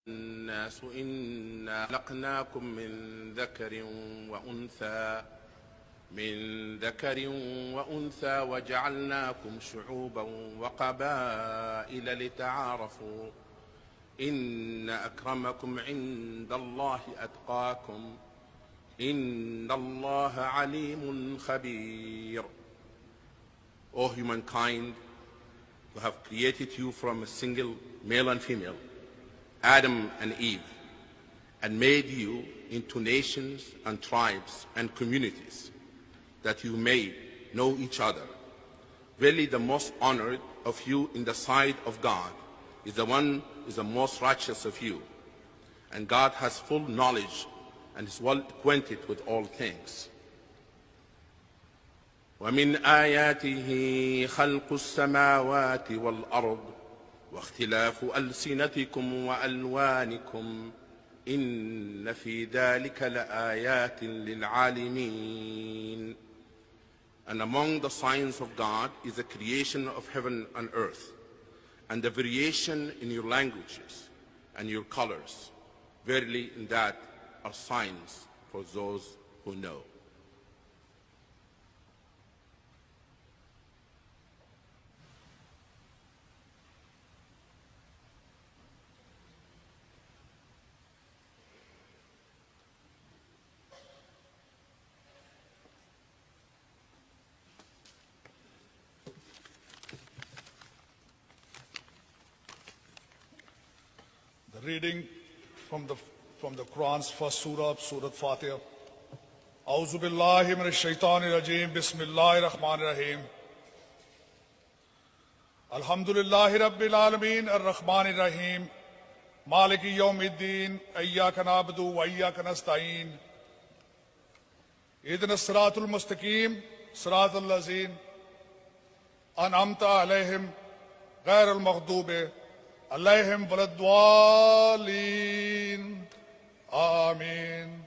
الناس إنا خلقناكم من ذكر وأنثى وجعلناكم شعوبا وقبائل لتعارفوا إن أكرمكم عند الله أتقاكم إن الله عليم خبير. O humankind, who have created you from a single male and female, Adam and Eve, and made you into nations and tribes and communities, that you may know each other. Verily the most honored of you in the sight of God is the one who is the most righteous of you. And God has full knowledge and is well acquainted with all things. ومن آياته خلق السماوات والأرض واختلاف ألسنتكم وألوانكم إن في ذلك لآيات للعالمين. And among the signs of God is the creation of heaven and earth, and the variation in your languages and your colors. Verily in that are signs for those who know. The reading from the Quran's first surah, Surah Fatiha. A'udhu billahi minash shaitanir rajeem. Bismillahir rahmanir rahim. Alhamdulillahi rabbil alameen ar-rahmanir rahim. Maliki yawmiddin. Iyyaka na'budu wa iyyaka nasta'een. Ihdinas siratal mustaqim. Siratal lazeen an'amta alayhim ghayril maghdubi عليهم ولا الضالين آمين.